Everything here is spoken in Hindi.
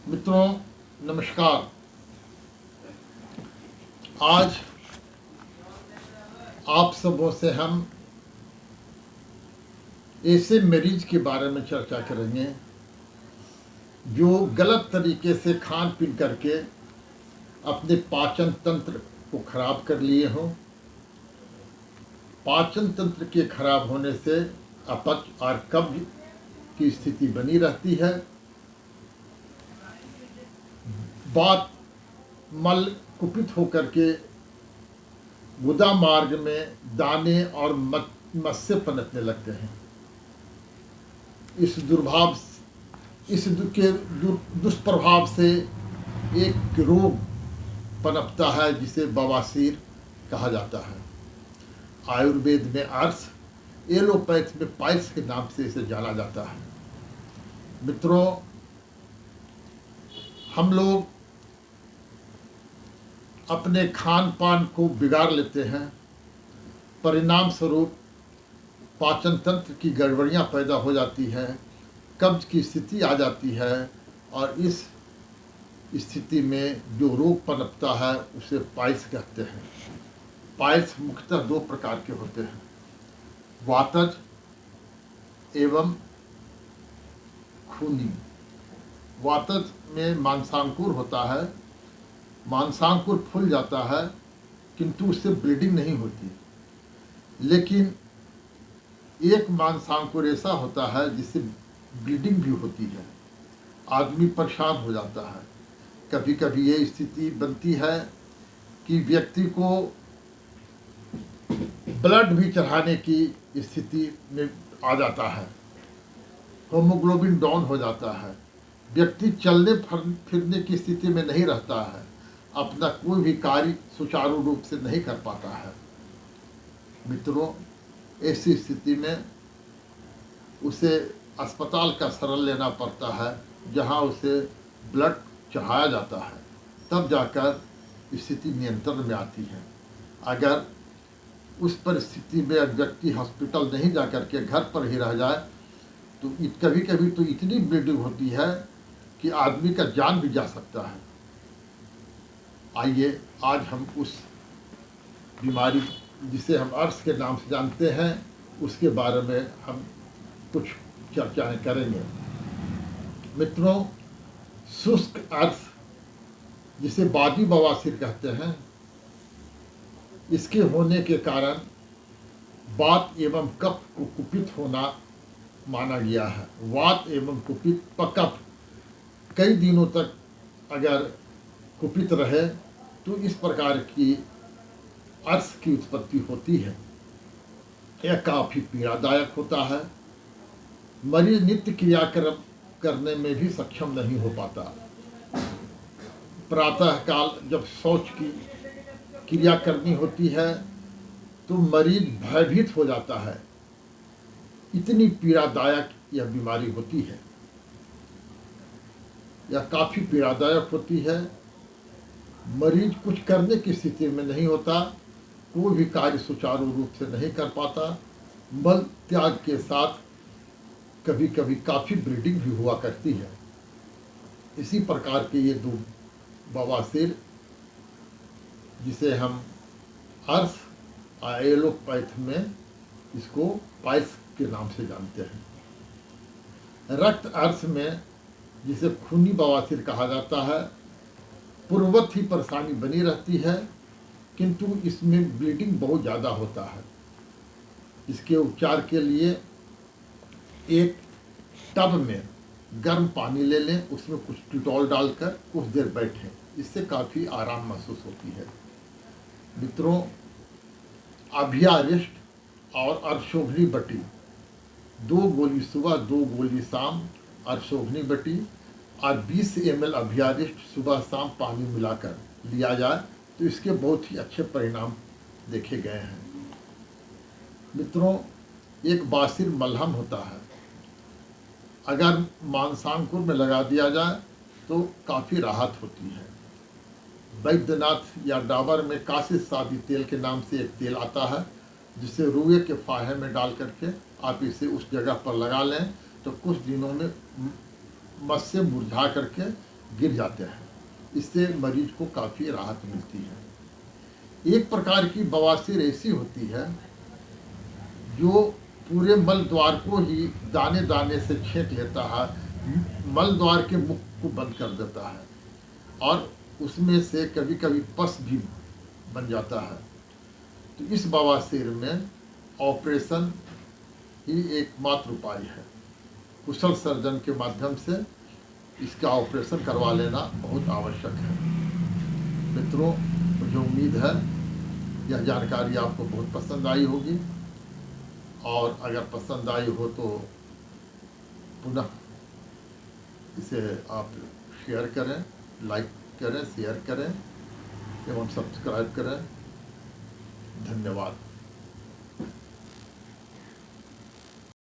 मित्रों नमस्कार। आज आप सबों से हम ऐसे मरीज के बारे में चर्चा करेंगे जो गलत तरीके से खान पीन करके अपने पाचन तंत्र को खराब कर लिए हों। पाचन तंत्र के खराब होने से अपच और कब्ज की स्थिति बनी रहती है। बात मल कुपित होकर के गुदा मार्ग में दाने और मस्से पनपने लगते हैं। इस दुष्प्रभाव से एक रोग पनपता है जिसे बवासीर कहा जाता है। आयुर्वेद में अर्श, एलोपैथ में पाइल्स के नाम से इसे जाना जाता है। मित्रों, हम लोग अपने खान पान को बिगाड़ लेते हैं। परिणाम स्वरूप पाचन तंत्र की गड़बड़ियां पैदा हो जाती हैं, कब्ज की स्थिति आ जाती है और इस स्थिति में जो रोग पनपता है उसे पाइल्स कहते हैं। पाइल्स मुख्यतः दो प्रकार के होते हैं, वातज एवं खूनी। वातज में मांसांकुर होता है, मांसांकुर फूल जाता है किंतु उससे ब्लीडिंग नहीं होती। लेकिन एक मांसांकुर ऐसा होता है जिससे ब्लीडिंग भी होती है, आदमी परेशान हो जाता है। कभी कभी ये स्थिति बनती है कि व्यक्ति को ब्लड भी चढ़ाने की स्थिति में आ जाता है, हीमोग्लोबिन डाउन हो जाता है, व्यक्ति चलने फिरने की स्थिति में नहीं रहता है, अपना कोई भी कार्य सुचारू रूप से नहीं कर पाता है। मित्रों, ऐसी स्थिति में उसे अस्पताल का शरण लेना पड़ता है, जहां उसे ब्लड चढ़ाया जाता है, तब जाकर स्थिति नियंत्रण में आती है। अगर उस परिस्थिति में व्यक्ति हॉस्पिटल नहीं जाकर के घर पर ही रह जाए तो कभी कभी तो इतनी ब्लीडिंग होती है कि आदमी का जान भी जा सकता है। आइए आज हम उस बीमारी जिसे हम अर्श के नाम से जानते हैं उसके बारे में हम कुछ चर्चाएं करेंगे। मित्रों, शुष्क अर्श जिसे बादी बवासीर कहते हैं, इसके होने के कारण वात एवं कफ को कुपित होना माना गया है। वात एवं कुपित कफ कई दिनों तक अगर कुपित रहे तो इस प्रकार की अर्श की उत्पत्ति होती है। यह काफ़ी पीड़ादायक होता है। मरीज नित्य क्रियाक्रम करने में भी सक्षम नहीं हो पाता। प्रातः काल जब शौच की क्रिया करनी होती है तो मरीज भयभीत हो जाता है। इतनी पीड़ादायक यह बीमारी होती है, यह काफ़ी पीड़ादायक होती है। मरीज कुछ करने की स्थिति में नहीं होता, कोई भी कार्य सुचारू रूप से नहीं कर पाता, मल त्याग के साथ कभी कभी काफ़ी ब्लीडिंग भी हुआ करती है। इसी प्रकार के ये दो बवासीर जिसे हम अर्श एलोपैथ में इसको पाइल्स के नाम से जानते हैं। रक्त अर्श में जिसे खूनी बवासीर कहा जाता है, पूर्ववत ही परेशानी बनी रहती है किंतु इसमें ब्लीडिंग बहुत ज़्यादा होता है। इसके उपचार के लिए एक टब में गर्म पानी ले लें, उसमें कुछ डिटॉल डालकर कुछ देर बैठें, इससे काफ़ी आराम महसूस होती है। मित्रों, अभियारिष्ट और अर्शोभनी बटी 2 गोली सुबह 2 गोली शाम अर्शोभनी बटी और 20 ml अभियारिष्ट सुबह शाम पानी मिलाकर लिया जाए तो इसके बहुत ही अच्छे परिणाम देखे गए हैं। मित्रों, एक बासिर मलहम होता है, अगर मांसांकुर में लगा दिया जाए तो काफ़ी राहत होती है। वैद्यनाथ या डाबर में काशी शादी तेल के नाम से एक तेल आता है, जिसे रुए के फाहे में डाल करके आप इसे उस जगह पर लगा लें तो कुछ दिनों में मस्से मुरझा करके गिर जाते हैं। इससे मरीज को काफ़ी राहत मिलती है। एक प्रकार की बवासीर ऐसी होती है जो पूरे मल द्वार को ही दाने दाने से छेक लेता है, मल द्वार के मुख को बंद कर देता है और उसमें से कभी कभी पस भी बन जाता है। तो इस बवासीर में ऑपरेशन ही एकमात्र उपाय है। कुशल सर्जन के माध्यम से इसका ऑपरेशन करवा लेना बहुत आवश्यक है। मित्रों, मुझे उम्मीद है यह जानकारी आपको बहुत पसंद आई होगी, और अगर पसंद आई हो तो पुनः इसे आप शेयर करें, लाइक करें, शेयर करें एवं सब्सक्राइब करें। धन्यवाद।